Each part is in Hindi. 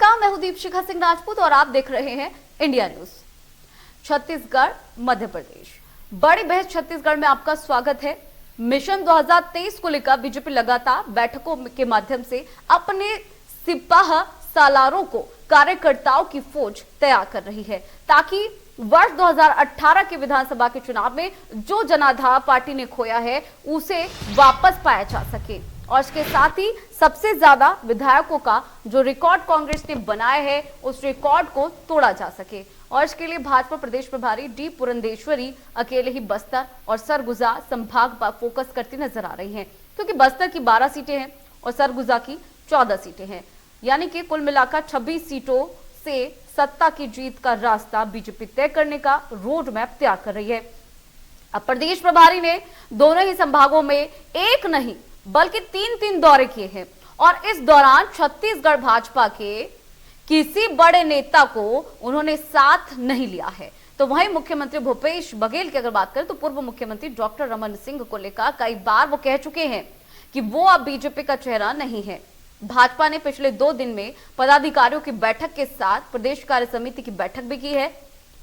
नमस्कार, मैं हूं दीपशिखा सिंह राजपूत और आप देख रहे हैं इंडिया न्यूज। छत्तीसगढ़ मध्य प्रदेश बड़ी बहस छत्तीसगढ़ में आपका स्वागत है। मिशन 2023 को लेकर बीजेपी लगातार बैठकों के माध्यम से अपने सिपाह सालारों को कार्यकर्ताओं की फौज तैयार कर रही है ताकि वर्ष 2018 के विधानसभा के चुनाव में जो जनाधार पार्टी ने खोया है उसे वापस पाया जा सके और इसके साथ ही सबसे ज्यादा विधायकों का जो रिकॉर्ड कांग्रेस ने बनाया है उस रिकॉर्ड को तोड़ा जा सके। और इसके लिए भाजपा प्रदेश प्रभारी डी पुरंदेश्वरी अकेले ही बस्तर और सरगुजा संभाग पर फोकस करती नजर आ रही हैं, क्योंकि बस्तर की 12 सीटें हैं और सरगुजा की 14 सीटें हैं, यानी कि कुल मिलाकर 26 सीटों से सत्ता की जीत का रास्ता बीजेपी तय करने का रोड मैप तैयार कर रही है। अब प्रदेश प्रभारी ने दोनों ही संभागों में एक नहीं बल्कि 3 दौरे किए हैं और इस दौरान छत्तीसगढ़ भाजपा के किसी बड़े नेता को उन्होंने साथ नहीं लिया है। तो वहीं मुख्यमंत्री भूपेश बघेल की अगर बात करें तो पूर्व मुख्यमंत्री डॉक्टर रमन सिंह को लेकर कई बार वो कह चुके हैं कि वो अब बीजेपी का चेहरा नहीं है। भाजपा ने पिछले 2 दिन में पदाधिकारियों की बैठक के साथ प्रदेश कार्य समिति की बैठक भी की है।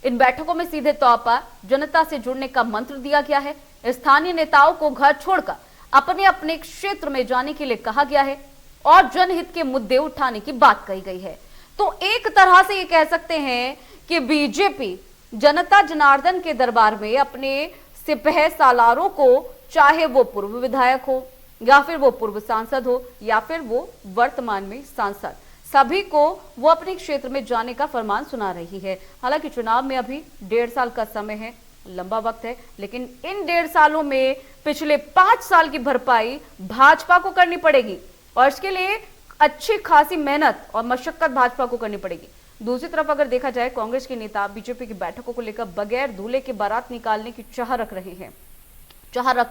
इन बैठकों में सीधे तौर पर जनता से जुड़ने का मंत्र दिया गया है। स्थानीय नेताओं को घर छोड़कर अपने अपने क्षेत्र में जाने के लिए कहा गया है और जनहित के मुद्दे उठाने की बात कही गई है। तो एक तरह से ये कह सकते हैं कि बीजेपी जनता जनार्दन के दरबार में अपने सिपह सालारों को, चाहे वो पूर्व विधायक हो या फिर वो पूर्व सांसद हो या फिर वो वर्तमान में सांसद, सभी को वो अपने क्षेत्र में जाने का फरमान सुना रही है। हालांकि चुनाव में अभी 1.5 साल का समय है, लंबा वक्त है, लेकिन इन 1.5 सालों में पिछले 5 साल की भरपाई भाजपा को करनी पड़ेगी और इसके लिए अच्छी खासी मेहनत और मशक्कत भाजपा को करनी पड़ेगी। दूसरी तरफ अगर देखा जाए, कांग्रेस के नेता बीजेपी की बैठकों को लेकर बगैर दूल्हे के बारात निकालने की चाह रख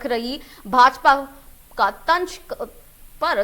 रही भाजपा का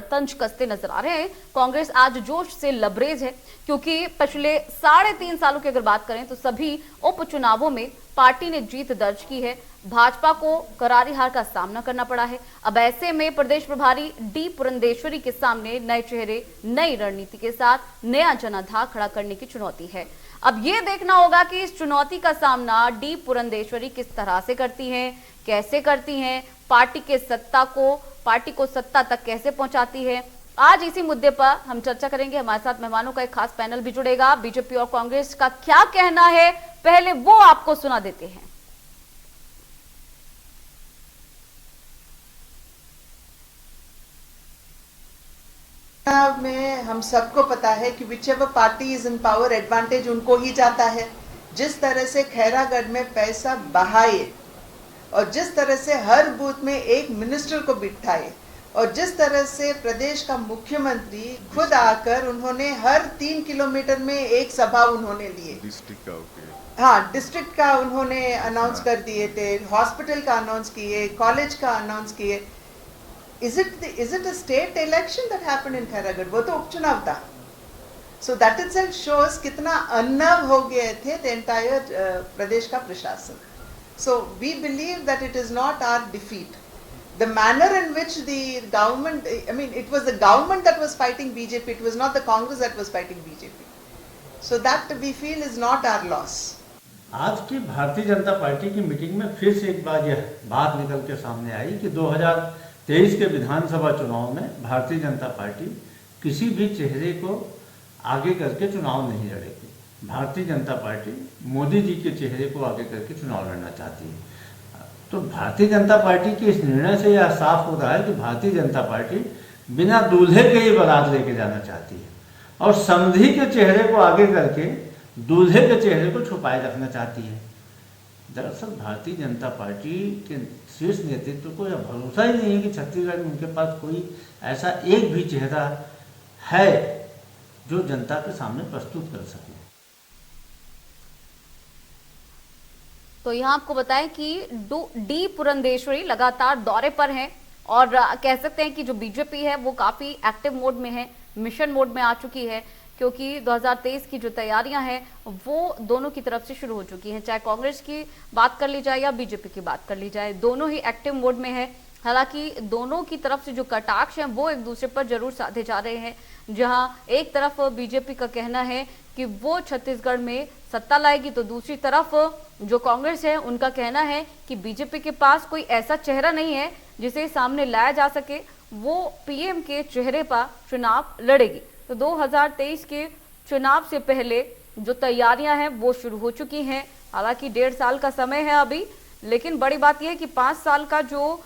तंज कसते नजर आ रहे हैं। कांग्रेस आज जोश से लबरेज है, क्योंकि पिछले 3.5 सालों की अगर बात करें तो सभी उपचुनावों में पार्टी ने जीत दर्ज की है। भाजपा को करारी हार का सामना करना पड़ा है। अब ऐसे में प्रदेश प्रभारी डी पुरंदेश्वरी के सामने नए चेहरे, नई रणनीति के साथ नया जनाधार खड़ा करने की चुनौती है। अब ये देखना होगा कि इस चुनौती का सामना डी पुरंदेश्वरी किस तरह से करती हैं, कैसे करती हैं, पार्टी को सत्ता तक कैसे पहुंचाती है। आज इसी मुद्दे पर हम चर्चा करेंगे। हमारे साथ मेहमानों का एक खास पैनल भी जुड़ेगा। बीजेपी और कांग्रेस का क्या कहना है, पहले वो आपको सुना देते हैं। में हम सबको पता है कि whichever party is in power, advantage उनको ही जाता है। जिस तरह से खैरागढ़ में पैसा बहाए और जिस तरह से हर बूथ में एक मिनिस्टर को बिठाए और जिस तरह से प्रदेश का मुख्यमंत्री खुद आकर उन्होंने हर 3 किलोमीटर में एक सभा उन्होंने लिए, डिस्ट्रिक्ट का उन्होंने अनाउंस कर दिए थे, हॉस्पिटल का अनाउंस किए, कॉलेज का अनाउंस किए। Is it a state election that happened in Khairagarh? वो तो उपचुनाव था। So that itself shows कितना अन्नव हो गए थे the entire प्रदेश का प्रशासन। So we believe that it is not our defeat. The manner in which the government, it was the government that was fighting BJP. It was not the Congress that was fighting BJP. So that we feel is not our loss. आज की भारतीय जनता पार्टी की मीटिंग में फिर से एक बार यह बात निकल के सामने आई कि 2023 के विधानसभा चुनाव में भारतीय जनता पार्टी किसी भी चेहरे को आगे करके चुनाव नहीं लड़ेगी। भारतीय जनता पार्टी मोदी जी के चेहरे को आगे करके चुनाव लड़ना चाहती है। तो भारतीय जनता पार्टी के इस निर्णय से यह साफ हो रहा है कि भारतीय जनता पार्टी बिना दूल्हे के ही बारात लेके जाना चाहती है और समधी के चेहरे को आगे करके दूल्हे के चेहरे को छुपाए रखना चाहती है। दरअसल भारतीय जनता पार्टी के शीर्ष नेतृत्व को यह भरोसा ही नहीं है कि छत्तीसगढ़ में उनके पास कोई ऐसा एक भी चेहरा है जो जनता के सामने प्रस्तुत कर सके। तो यहाँ आपको बताएं कि डी पुरंदेश्वरी लगातार दौरे पर हैं और कह सकते हैं कि जो बीजेपी है वो काफी एक्टिव मोड में है, मिशन मोड में आ चुकी है, क्योंकि 2023 की जो तैयारियां हैं वो दोनों की तरफ से शुरू हो चुकी हैं। चाहे कांग्रेस की बात कर ली जाए या बीजेपी की बात कर ली जाए, दोनों ही एक्टिव मोड में है। हालांकि दोनों की तरफ से जो कटाक्ष हैं वो एक दूसरे पर जरूर साधे जा रहे हैं। जहां एक तरफ बीजेपी का कहना है कि वो छत्तीसगढ़ में सत्ता लाएगी, तो दूसरी तरफ जो कांग्रेस है उनका कहना है कि बीजेपी के पास कोई ऐसा चेहरा नहीं है जिसे सामने लाया जा सके, वो पीएम के चेहरे पर चुनाव लड़ेगी। तो 2023 के चुनाव से पहले जो तैयारियां हैं वो शुरू हो चुकी हैं। हालांकि 1.5 साल का समय है अभी, लेकिन बड़ी बात यह है कि 5 साल का जो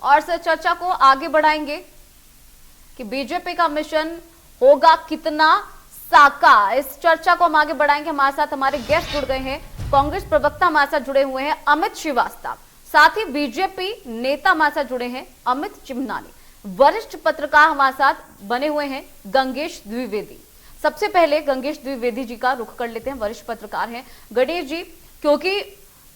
और से चर्चा को आगे बढ़ाएंगे कि बीजेपी का मिशन होगा कितना साकार। इस चर्चा को हम आगे बढ़ाएंगे। हमारे साथ हमारे गेस्ट जुड़ गए हैं, कांग्रेस प्रवक्ता हमारे साथ जुड़े हुए हैं अमित श्रीवास्तव, साथ ही बीजेपी नेता हमारे साथ जुड़े हैं अमित चिमनानी, वरिष्ठ पत्रकार हमारे साथ बने हुए हैं गंगेश द्विवेदी। सबसे पहले गंगेश द्विवेदी जी का रुख कर लेते हैं, वरिष्ठ पत्रकार हैं। गणेश जी, क्योंकि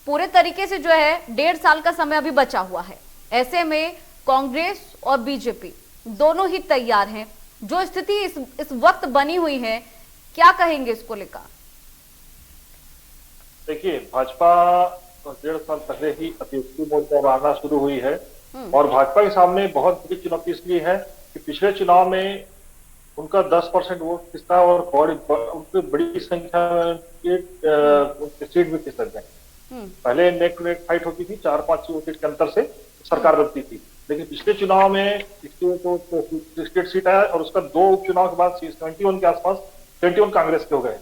पूरे तरीके से जो है 1.5 साल का समय अभी बचा हुआ है, ऐसे में कांग्रेस और बीजेपी दोनों ही तैयार हैं। जो स्थिति इस वक्त बनी हुई है, क्या कहेंगे इसको लेकर? देखिए, भाजपा 1.5 साल पहले ही अतियुक्ति मोड पर आना शुरू हुई है और भाजपा के सामने बहुत बड़ी चुनौती इसलिए है कि पिछले चुनाव में उनका 10% वोट खिसका और उनकी बड़ी संख्या में उनके सीट भी खिसक गए। पहले नेक टू नेक फाइट होती थी, 4-5 सीट के अंतर से सरकार बनती थी, लेकिन पिछले चुनाव में 68 सीट आया और उसका 2 उपचुनाव के बाद 71 के आसपास 71 कांग्रेस के हो गए।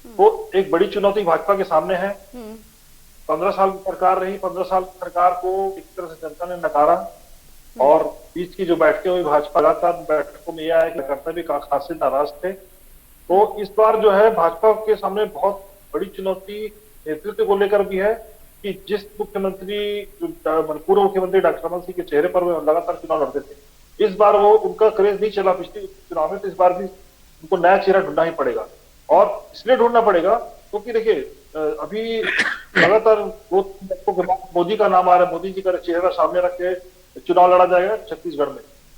तो एक बड़ी चुनौती भाजपा के सामने है। 15 साल की सरकार रही, 15 साल की सरकार को एक तरह से जनता ने नकारा और बीच की जो बैठकें हुई, भाजपा लगातार बैठकों में यह है कि कार्यकर्ता भी खासे नाराज थे। तो इस बार जो है भाजपा के सामने बहुत बड़ी चुनौती नेतृत्व को लेकर भी है कि जिस मुख्यमंत्री, पूर्व मुख्यमंत्री डॉक्टर रमन सिंह के चेहरे पर वो लगातार चुनाव लड़ते थे, इस बार वो उनका क्रेज नहीं चला पिछले चुनाव में, तो इस बार भी उनको नया चेहरा ढूंढना ही पड़ेगा। और इसलिए ढूंढना पड़ेगा क्योंकि देखिए, अभी लगातार मोदी का नाम आ रहा है, मोदी जी का चेहरा सामने रख के चुनाव लड़ा जाएगा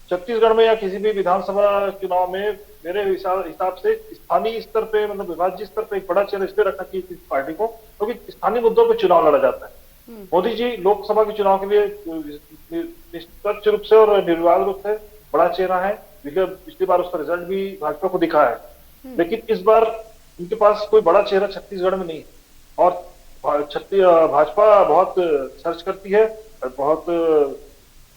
छत्तीसगढ़ में या किसी भी विधानसभा चुनाव में। मेरे हिसाब से स्थानीय स्तर पे, मतलब विभाज्य स्तर पे एक बड़ा चेहरा इसलिए रखना चाहिए किसी पार्टी को, क्योंकि स्थानीय मुद्दों पे चुनाव लड़ा जाता है। मोदी जी लोकसभा के चुनाव के लिए निष्पक्ष रूप से और निर्विवाद रूप से बड़ा चेहरा है। पिछली बार उसका रिजल्ट भी भाजपा को दिखा है, लेकिन इस बार उनके पास कोई बड़ा चेहरा छत्तीसगढ़ में नहीं। और भाजपा बहुत सर्च करती है, बहुत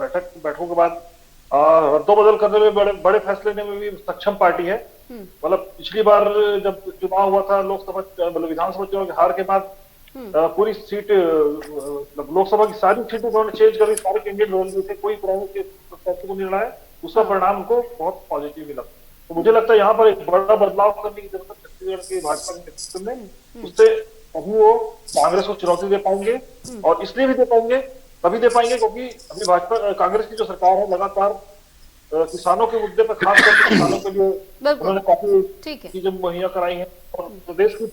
बैठकों के बाद रद्दोबदल करने में, बड़े फैसले लेने में भी सक्षम पार्टी है। मतलब पिछली बार जब चुनाव हुआ था लोकसभा, मतलब विधानसभा चुनाव की हार के बाद पूरी सीट, लोकसभा की सारी सीटें उन्होंने चेंज कर दी, सारे कैंडिडेट रोल में थे, कोई कांग्रेस के प्रत्याशी को नहीं लड़ाया। उसका परिणाम उनको बहुत पॉजिटिव मिला। तो मुझे लगता है यहाँ पर एक बड़ा बदलाव करने की जरूरत है छत्तीसगढ़ के भाजपा के नेतृत्व में। उससे अभी वो कांग्रेस को चुनौती दे पाएंगे, और इसलिए भी दे पाएंगे, तभी दे पाएंगे क्योंकि अभी भाजपा कांग्रेस की जो सरकार है लगातार किसानों के मुद्दे पर, खास करके किसानों के लिए उन्होंने काफी चीजें मुहैया कराई है। और प्रदेश की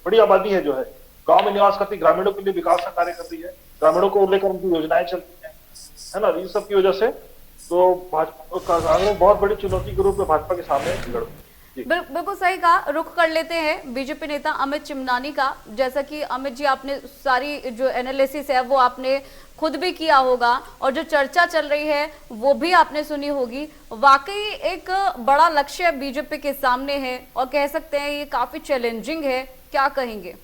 बड़ी आबादी है जो है गांव में निवास करती, ग्रामीणों के लिए विकास का कार्य करती है, ग्रामीणों को लेकर उनकी योजनाएं चलती है ना, इन सब की वजह से तो भाजपा कांग्रेस बहुत बड़ी चुनौती के रूप में भाजपा के सामने बिल्कुल सही कहा। रुख कर लेते हैं बीजेपी नेता अमित चिमनानी का। जैसा कि अमित जी, आपने सारी जो एनालिसिस है वो आपने खुद भी किया होगा और जो चर्चा चल रही है वो भी आपने सुनी होगी। वाकई एक बड़ा लक्ष्य बीजेपी के सामने है और कह सकते हैं ये काफी चैलेंजिंग है। क्या कहेंगे?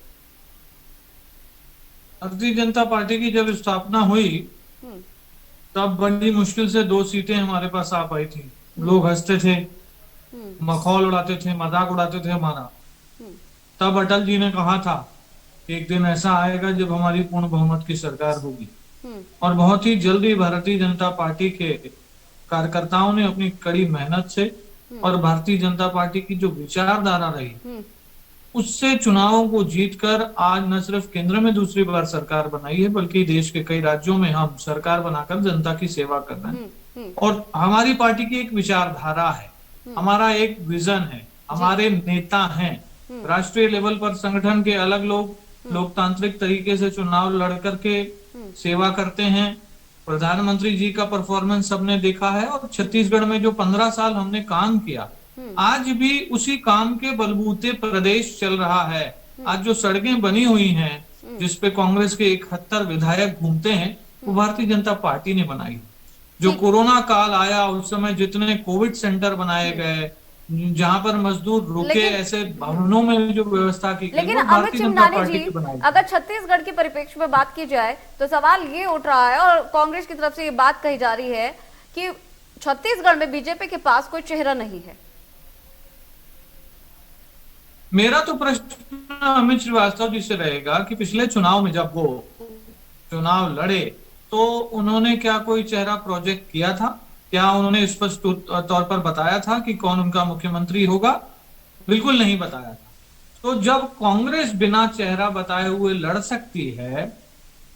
भारतीय जनता पार्टी की जब स्थापना हुई तब बड़ी मुश्किल से 2 सीटें हमारे पास आ पाई थी। लोग हंसते थे, मखौल उड़ाते थे, मजाक उड़ाते थे हमारा। तब अटल जी ने कहा था एक दिन ऐसा आएगा जब हमारी पूर्ण बहुमत की सरकार होगी, और बहुत ही जल्दी भारतीय जनता पार्टी के कार्यकर्ताओं ने अपनी कड़ी मेहनत से और भारतीय जनता पार्टी की जो विचारधारा रही उससे चुनावों को जीतकर आज न सिर्फ केंद्र में दूसरी बार सरकार बनाई है, बल्कि देश के कई राज्यों में हम सरकार बनाकर जनता की सेवा कर रहे हैं। और हमारी पार्टी की एक विचारधारा है, हमारा एक विजन है, हमारे नेता हैं, राष्ट्रीय लेवल पर संगठन के अलग लोग लोकतांत्रिक तरीके से चुनाव लड़ करके सेवा करते हैं। प्रधानमंत्री जी का परफॉर्मेंस सबने देखा है, और छत्तीसगढ़ में जो 15 साल हमने काम किया, आज भी उसी काम के बलबूते प्रदेश चल रहा है। आज जो सड़कें बनी हुई हैं जिसपे कांग्रेस के 71 विधायक घूमते हैं, वो भारतीय जनता पार्टी ने बनाई। जो ठीक। कोरोना काल आया उस समय जितने कोविड सेंटर बनाए गए, जहां पर मजदूर रुके, लेकिन- ऐसे भवनों में जो व्यवस्था की गई, लेकिन वो अमित भारतीय जनता चिमनानी पार्टी जी, की बनाई। अगर छत्तीसगढ़ के परिप्रेक्ष्य में बात की जाए तो सवाल ये उठ रहा है और कांग्रेस की तरफ से ये बात कही जा रही है कि छत्तीसगढ़ में बीजेपी के पास कोई चेहरा नहीं है। मेरा तो प्रश्न अमित श्रीवास्तव जी से रहेगा कि पिछले चुनाव में जब वो चुनाव लड़े तो उन्होंने क्या कोई चेहरा प्रोजेक्ट किया था? क्या उन्होंने स्पष्ट तौर पर बताया था कि कौन उनका मुख्यमंत्री होगा? बिल्कुल नहीं बताया था। तो जब कांग्रेस बिना चेहरा बताए हुए लड़ सकती है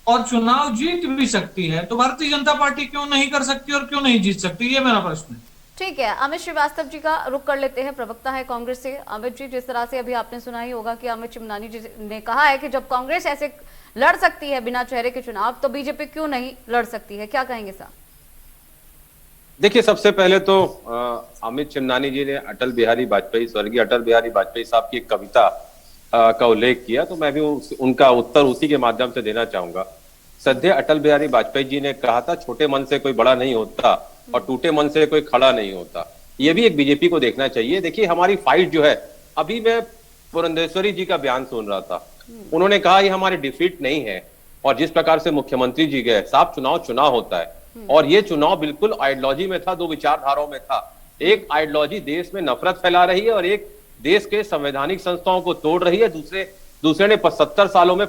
और चुनाव जीत भी सकती है, तो भारतीय जनता पार्टी क्यों नहीं कर सकती और क्यों नहीं जीत सकती? ये मेरा प्रश्न है। ठीक है, अमित श्रीवास्तव जी का रुख कर लेते हैं, प्रवक्ता है कांग्रेस से। अमित जी, जिस तरह से अभी आपने सुना ही होगा कि अमित चिमनानी जी ने कहा है कि जब कांग्रेस ऐसे लड़ सकती है बिना चेहरे के चुनाव, तो बीजेपी क्यों नहीं लड़ सकती है? क्या कहेंगे साहब? देखिए, सबसे पहले तो अमित चिमनानी जी ने अटल बिहारी वाजपेयी, स्वर्गीय अटल बिहारी वाजपेयी साहब की एक कविता का उल्लेख किया, तो मैं भी उनका उत्तर उसी के माध्यम से देना चाहूंगा। सद्य अटल बिहारी वाजपेयी जी ने कहा था, छोटे मन से कोई बड़ा नहीं होता और टूटे मन से कोई खड़ा नहीं होता। ये भी एक बीजेपी को देखना चाहिए। देखिए, हमारी फाइट जो है, अभी मैं पुरंदेश्वरी जी का बयान सुन रहा था, उन्होंने कहा ये हमारी डिफीट नहीं है। और जिस प्रकार से मुख्यमंत्री जी गए, साहब चुनाव होता है और ये चुनाव बिल्कुल आइडियोलॉजी में था, दो विचारधाराओं में था। एक आइडियोलॉजी देश में नफरत फैला रही है और एक देश के संवैधानिक संस्थाओं को तोड़ रही है। दूसरे ने 75 सालों में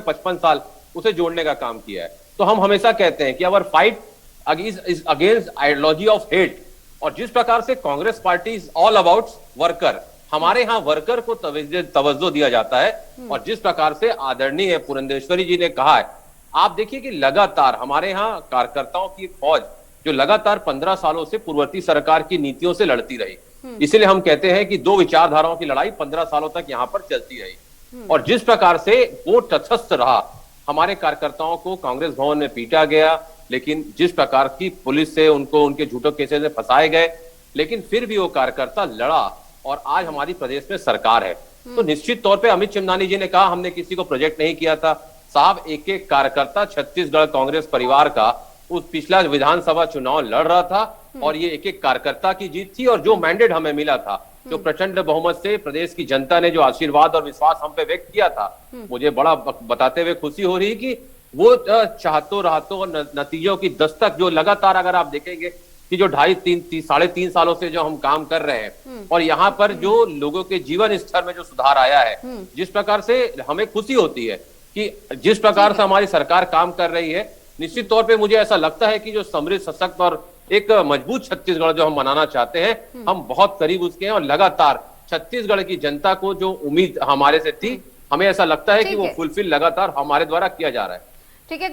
55 साल उसे जोड़ने का काम किया है। तो हम हमेशा कहते हैं कि our fight is against ideology of hate. और जिस प्रकार से Congress party is all about worker, हमारे यहाँ वर्कर को तवज्जो दिया जाता है। और जिस प्रकार से आदरणीय पुरंदेश्वरी जी ने कहा है, आप देखिए कि लगातार हमारे यहाँ कार्यकर्ताओं की फौज जो लगातार 15 सालों से पूर्ववर्ती सरकार की नीतियों से लड़ती रही, इसलिए हम कहते हैं कि दो विचारधाराओं की लड़ाई 15 सालों तक यहाँ पर चलती रही। और जिस प्रकार से वो तटस्थ रहा, हमारे कार्यकर्ताओं को कांग्रेस भवन में पीटा गया, लेकिन जिस प्रकार की पुलिस से उनको उनके झूठों केसेस में फंसाए गए, लेकिन फिर भी वो कार्यकर्ता लड़ा और आज हमारी प्रदेश में सरकार है। तो निश्चित तौर पे अमित चिमनानी जी ने कहा हमने किसी को प्रोजेक्ट नहीं किया था। साहब, एक एक कार्यकर्ता छत्तीसगढ़ कांग्रेस परिवार का उस पिछला विधानसभा चुनाव लड़ रहा था और ये एक एक कार्यकर्ता की जीत थी। और जो मैंडेट हमें मिला था, जो प्रचंड बहुमत से प्रदेश की जनता ने जो आशीर्वाद और विश्वास हम पे व्यक्त किया था, मुझे बड़ा बताते हुए खुशी हो रही कि वो चाहतों राहतों और नतीजों की दस्तक जो लगातार, अगर आप देखेंगे कि जो 3.5 सालों से जो हम काम कर रहे हैं और यहाँ पर जो लोगों के जीवन स्तर में जो सुधार आया है, जिस प्रकार से हमें खुशी होती है कि जिस प्रकार से हमारी सरकार काम कर रही है, निश्चित तौर पे मुझे ऐसा लगता है कि जो समृद्ध, सशक्त और एक मजबूत छत्तीसगढ़ जो हम बनाना चाहते हैं, हम बहुत करीब उसके हैं। और लगातार छत्तीसगढ़ की जनता को जो उम्मीद हमारे से थी, हमें ऐसा लगता है कि वो फुलफिल लगातार हमारे द्वारा किया जा रहा है। ठीक है,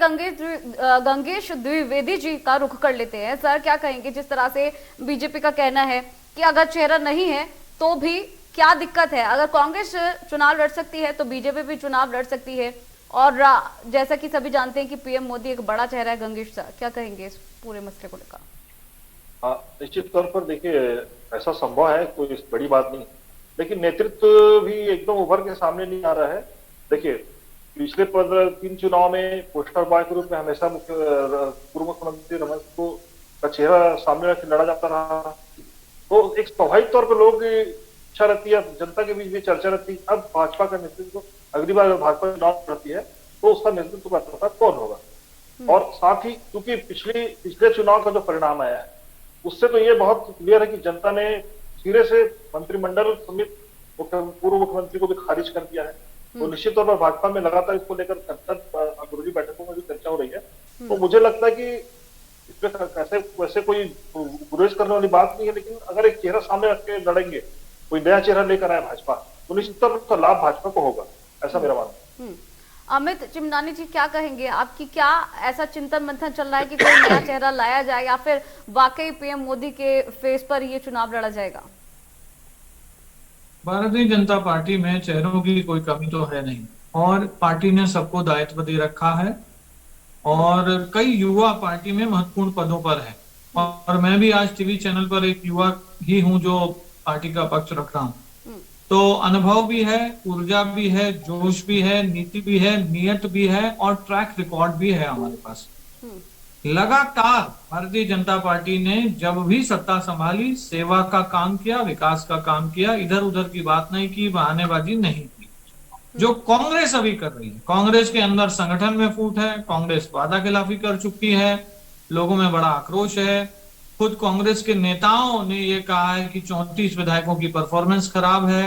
गंगेश द्विवेदी जी का रुख कर लेते हैं। सर, क्या कहेंगे जिस तरह से बीजेपी का कहना है कि अगर चेहरा नहीं है तो भी क्या दिक्कत है? अगर कांग्रेस चुनाव लड़ सकती है तो बीजेपी भी चुनाव लड़ सकती है। और जैसा कि सभी जानते हैं कि पीएम मोदी एक बड़ा चेहरा है। गंगेश सर, क्या कहेंगे इस पूरे मसले को लेकर? निश्चित तौर पर देखिए, ऐसा संभव है, कोई बड़ी बात नहीं, लेकिन नेतृत्व भी एकदम उभर के सामने नहीं आ रहा है। देखिए, पिछले 3 चुनाव में पोस्टर बॉय के रूप में हमेशा पूर्व मुख्यमंत्री रमन को का चेहरा सामने रख लड़ा जाता रहा। तो एक स्वाभाविक तौर पर लोग इच्छा रहती है, जनता के बीच भी चर्चा रहती है, अब भाजपा का नेतृत्व, अगली बार भाजपा चुनाव रहती है तो उसका नेतृत्व करता कौन होगा। और साथ ही क्योंकि पिछले चुनाव का जो परिणाम आया है, उससे तो ये बहुत क्लियर है कि जनता ने सिरे से मंत्रिमंडल समेत पूर्व मुख्यमंत्री को भी खारिज कर दिया है। तो निश्चित तौर पर भाजपा में लगातार इसको लेकर अंदरूनी बैठकों में भी चर्चा हो रही है। तो मुझे लगता है कि इसमें वैसे कोई गुरेज करने वाली बात नहीं है, लेकिन अगर एक चेहरा सामने रख के लड़ेंगे, कोई नया चेहरा लेकर आए भाजपा, तो निश्चित तौर पर लाभ भाजपा को होगा, ऐसा मेरा मानना है। अमित चिमनानी जी, क्या कहेंगे? आपकी क्या ऐसा चिंतन मंथन चल रहा है कि कोई नया चेहरा लाया जाए या फिर वाकई पीएम मोदी के फेस पर ये चुनाव लड़ा जाएगा? भारतीय जनता पार्टी में चेहरों की कोई कमी तो है नहीं और पार्टी ने सबको दायित्व दे रखा है और कई युवा पार्टी में महत्वपूर्ण पदों पर है। और मैं भी आज टीवी चैनल पर एक युवा ही हूं जो पार्टी का पक्ष रख रहा हूं। तो अनुभव भी है, ऊर्जा भी है, जोश भी है, नीति भी है, नियत भी है और ट्रैक रिकॉर्ड भी है हमारे पास। लगातार भारतीय जनता पार्टी ने जब भी सत्ता संभाली सेवा का काम किया, विकास का काम किया, इधर उधर की बात नहीं की, बहानेबाजी नहीं की। जो कांग्रेस अभी कर रही है, कांग्रेस के अंदर संगठन में फूट है, कांग्रेस वादा खिलाफी कर चुकी है, लोगों में बड़ा आक्रोश है। खुद कांग्रेस के नेताओं ने ये कहा है कि 34 विधायकों की परफॉर्मेंस खराब है।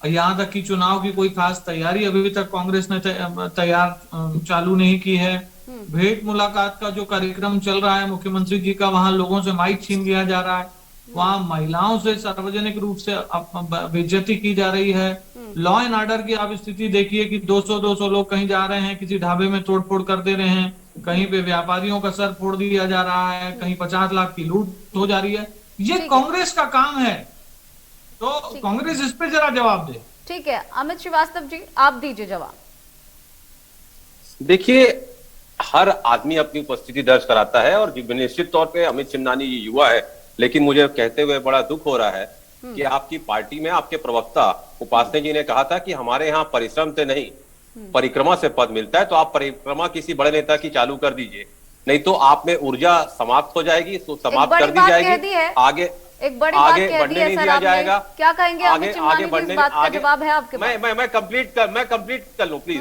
यहाँ तक कि चुनाव की कोई खास तैयारी अभी तक कांग्रेस ने तैयार चालू नहीं की है। भेंट मुलाकात का जो कार्यक्रम चल रहा है मुख्यमंत्री जी का, वहां लोगों से माइक छीन लिया जा रहा है, वहां महिलाओं से सार्वजनिक रूप से बेइज्जती की जा रही है। लॉ एंड ऑर्डर की आप स्थिति देखिए कि 200 लोग कहीं जा रहे हैं, किसी ढाबे में तोड़फोड़ कर दे रहे हैं, कहीं पे व्यापारियों का सर फोड़ दिया जा रहा है, कहीं 50 लाख की लूट हो जा रही है। ये कांग्रेस का काम है, तो कांग्रेस इस पे जरा जवाब दे। ठीक है, अमित श्रीवास्तव जी आप दीजिए जवाब। देखिए, हर आदमी अपनी उपस्थिति दर्ज कराता है और निश्चित तौर पे अमित चिमनानी ये युवा है, लेकिन मुझे कहते हुए बड़ा दुख हो रहा है कि आपकी पार्टी में आपके प्रवक्ता उपासने जी ने कहा था कि हमारे यहाँ परिश्रम से नहीं परिक्रमा से पद मिलता है, तो आप परिक्रमा किसी बड़े नेता की चालू कर दीजिए, नहीं तो आप में ऊर्जा समाप्त हो जाएगी, तो समाप्त कर दी जाएगी, आगे एक बड़ी बात आगे कह बढ़ने दी है नहीं सर दिया आपने। जाएगा। क्या कहेंगे अमित चिमनानी जी, इस बात का जवाब है आपके पास? मैं कंप्लीट कर लूं प्लीज,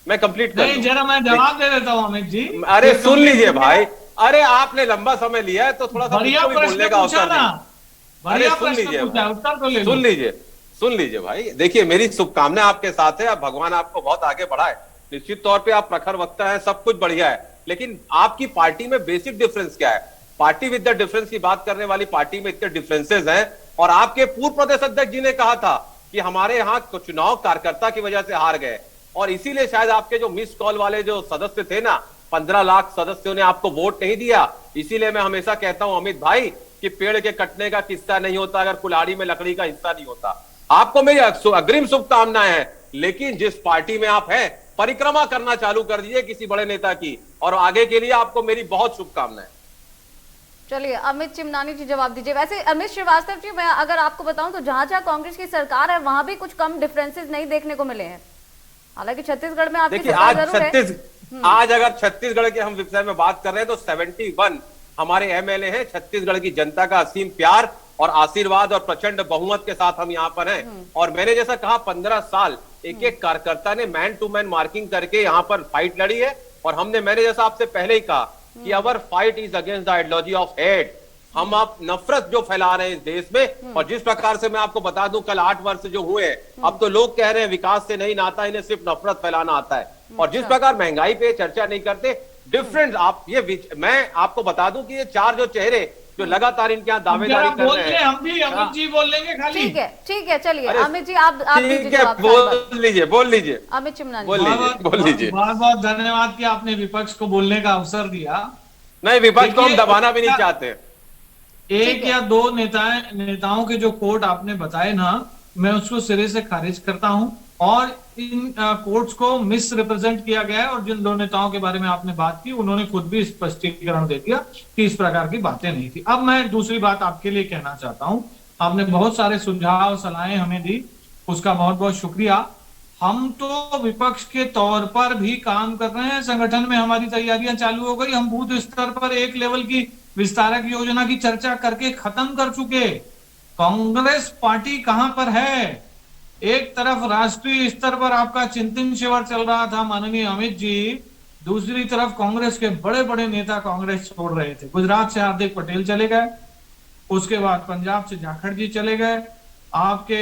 मैं कंप्लीट कर नहीं, लूं। जरा मैं जवाब दे देता हूँ अमित जी। अरे सुन लीजिए भाई, अरे आपने लंबा समय लिया है तो थोड़ा सा बढ़िया मुझको भी बोलने का अवसर दीजिए। अरे बढ़िया सुन प्रश्न लीजिए पूछा, उत्तर तो ले लो। सुन लीजिए भाई, देखिए मेरी शुभकामनाएं आपके साथ है, भगवान आपको बहुत आगे बढ़ाए। निश्चित तौर पे आप प्रखर वक्ता है, सब कुछ बढ़िया है, लेकिन आपकी पार्टी में बेसिक डिफरेंस क्या है? पार्टी विद द डिफरेंस की बात करने वाली पार्टी में इतने डिफरेंसेस हैं, और आपके पूर्व प्रदेश अध्यक्ष जी ने कहा था कि हमारे यहाँ चुनाव कार्यकर्ता की वजह से हार गए, और इसीलिए शायद आपके जो मिस कॉल वाले जो सदस्य थे ना, 15 लाख सदस्यों ने आपको वोट नहीं दिया। इसीलिए मैं हमेशा कहता हूं अमित भाई कि पेड़ के कटने का किस्सा नहीं होता अगर कुल्हाड़ी में लकड़ी का हिस्सा नहीं होता। आपको मेरी अग्रिम शुभकामनाएं हैं, लेकिन जिस पार्टी में आप हैं परिक्रमा करना चालू कर दीजिए किसी बड़े नेता की, और आगे के लिए आपको मेरी बहुत शुभकामनाएं। चलिए अमित चिमनानी जी जवाब दीजिए। वैसे अमित श्रीवास्तव जी, मैं अगर आपको बताऊं तो जहां जहां कांग्रेस की सरकार है वहां भी कुछ कम डिफरेंसेस नहीं देखने को मिले हैं। हालांकि छत्तीसगढ़ में आपकी सरकार जरूर है। आज अगर छत्तीसगढ़ के हम विषय में बात कर रहे हैं तो 71 हमारे एमएलए हैं। छत्तीसगढ़ की जनता का असीम प्यार और आशीर्वाद और प्रचंड बहुमत के साथ हम यहाँ पर हैं। और मैंने जैसा कहा 15 साल एक एक कार्यकर्ता ने मैन टू मैन मार्किंग करके यहाँ पर फाइट लड़ी है, और मैंने जैसा आपसे पहले ही कहा कि our fight is against the ideology of hate. हम आप नफरत जो फैला रहे हैं इस देश में, और जिस प्रकार से मैं आपको बता दूं कल 8 वर्ष जो हुए हैं, अब तो लोग कह रहे हैं विकास से नहीं नाता, इन्हें सिर्फ नफरत फैलाना आता है। और जिस प्रकार महंगाई पे चर्चा नहीं करते, डिफरेंट आप ये मैं आपको बता दूं कि ये 4 जो चेहरे जो लगातार इनके यहाँ दावेदारी कर रहे हैं, हम भी अमित जी बोल लेंगे खाली। ठीक है चलिए अमित जी आप दीजिए जवाब। बोल लीजिए अमित चिमनानी बोल लीजिए। बहुत बहुत धन्यवाद कि आपने विपक्ष को बोलने का अवसर दिया। नहीं, विपक्ष को हम दबाना भी नहीं चाहते। एक या दो नेताओं के जो कोर्ट आपने बताए ना, मैं उसको सिरे से खारिज करता हूं, और इन कोर्ट्स को मिस रिप्रेजेंट किया गया है। और जिन दो नेताओं के बारे में आपने बात की उन्होंने खुद भी स्पष्टीकरण दे दिया कि इस प्रकार की बातें नहीं थी। अब मैं दूसरी बात आपके लिए कहना चाहता हूं, आपने बहुत सारे सुझाव सलाहें हमें दी, उसका बहुत बहुत शुक्रिया। हम तो विपक्ष के तौर पर भी काम कर रहे हैं, संगठन में हमारी तैयारियां चालू हो गई। हम बूथ स्तर पर एक लेवल की विस्तारक योजना की चर्चा करके खत्म कर चुके। कांग्रेस पार्टी कहां पर है? एक तरफ राष्ट्रीय स्तर पर आपका चिंतन शिविर चल रहा था माननीय अमित जी, दूसरी तरफ कांग्रेस के बड़े बड़े नेता कांग्रेस छोड़ रहे थे। गुजरात से हार्दिक पटेल चले गए, उसके बाद पंजाब से जाखड़ जी चले गए, आपके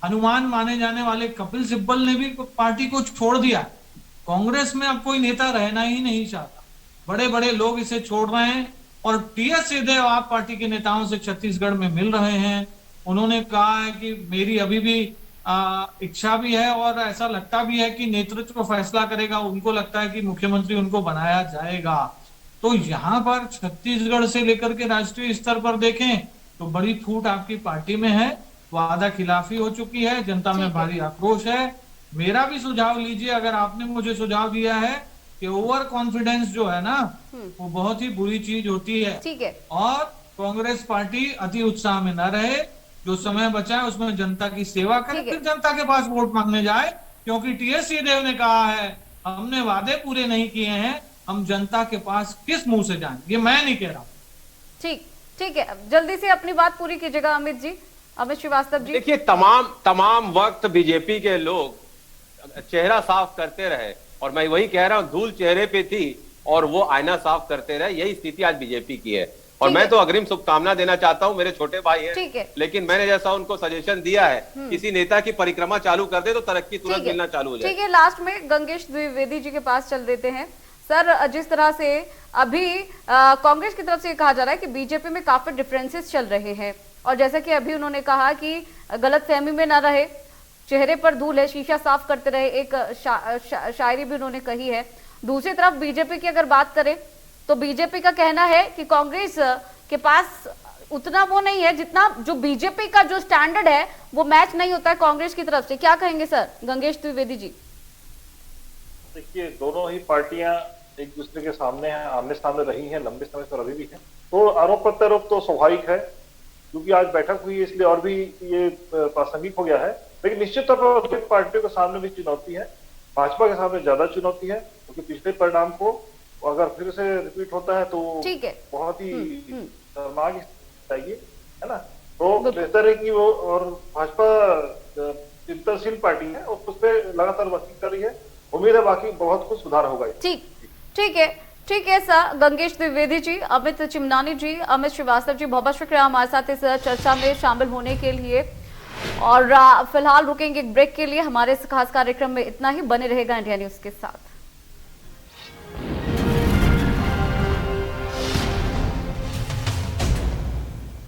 हनुमान माने जाने वाले कपिल सिब्बल ने भी पार्टी को छोड़ दिया। कांग्रेस में अब कोई नेता रहना ही नहीं चाहता, बड़े बड़े लोग इसे छोड़ रहे हैं। और टीएस सिंहदेव आप पार्टी के नेताओं से छत्तीसगढ़ में मिल रहे हैं, उन्होंने कहा है कि मेरी अभी भी इच्छा भी है और ऐसा लगता भी है कि नेतृत्व फैसला करेगा, उनको लगता है कि मुख्यमंत्री उनको बनाया जाएगा। तो यहाँ पर छत्तीसगढ़ से लेकर के राष्ट्रीय स्तर पर देखें तो बड़ी फूट आपकी पार्टी में है, वादा खिलाफी हो चुकी है, जनता में भारी आक्रोश है। मेरा भी सुझाव लीजिए, अगर आपने मुझे सुझाव दिया है कि ओवर कॉन्फिडेंस जो है ना वो बहुत ही बुरी चीज होती है। ठीक है। और कांग्रेस पार्टी अति उत्साह में न रहे, जो समय बचा है उसमें जनता की सेवा करें, ठीक है। फिर जनता के पास वोट मांगने जाए, क्योंकि टीएस सिंहदेव ने कहा है हमने वादे पूरे नहीं किए हैं, हम जनता के पास किस मुंह से जाएं? ये मैं नहीं कह रहा। ठीक ठीक है, जल्दी से अपनी बात पूरी कीजिएगा अमित जी, अमित श्रीवास्तव जी। देखिए, तमाम वक्त बीजेपी के लोग चेहरा साफ करते रहे, और मैं वही कह रहा हूं, धूल चेहरे पे थी और वो आईना साफ करते रहे। यही स्थिति आज बीजेपी की है। और ठीक मैं है। तो अग्रिम शुभकामना देना चाहता हूं, मेरे छोटे भाई ठीक है। हैं, लेकिन मैंने जैसा उनको सजेशन दिया है, किसी नेता की परिक्रमा चालू कर दे तो तरक्की तुरंत ठीक है। मिलना चालू हो जाए। ठीक है, लास्ट में गंगेश द्विवेदी जी के पास चल देते हैं। सर, जिस तरह से अभी कांग्रेस की तरफ से कहा जा रहा है कि बीजेपी में काफी डिफरेंसेस चल रहे हैं, और जैसा कि अभी उन्होंने कहा कि गलतफहमी में ना रहे, चेहरे पर धूल है, शीशा साफ करते रहे, एक शायरी भी उन्होंने कही है। दूसरी तरफ बीजेपी की अगर बात करें तो बीजेपी का कहना है कि कांग्रेस के पास उतना वो नहीं है जितना जो बीजेपी का जो स्टैंडर्ड है वो मैच नहीं होता है कांग्रेस की तरफ से। क्या कहेंगे सर गंगेश द्विवेदी जी? देखिए, दोनों ही पार्टियां एक दूसरे के सामने हैं, आमने सामने रही हैं लंबे समय से, अभी भी है, तो आरोप प्रत्यारोप तो स्वाभाविक है, क्योंकि आज बैठक हुई है इसलिए और भी ये प्रासंगिक हो गया है। लेकिन निश्चित तौर पर उनकी पार्टियों के सामने भी चुनौती है, भाजपा के सामने ज्यादा चुनौती है, क्योंकि पिछले परिणाम को अगर फिर से रिपीट होता है तो ठीक है, बहुत ही शर्मा चाहिए, है ना। तो बेहतर है कि वो, और भाजपा चिंतनशील पार्टी है और उस पर लगातार वर्किंग कर रही है, उम्मीद है बाकी बहुत कुछ सुधार होगा। ठीक है सर। गंगेश द्विवेदी जी, अमित चिमनानी जी, अमित श्रीवास्तव जी, बहुत शुक्रिया हमारे साथ इस चर्चा में शामिल होने के लिए। और फिलहाल रुकेंगे एक ब्रेक के लिए। हमारे इस खास कार्यक्रम में इतना ही, बने रहेगा इंडिया न्यूज के साथ।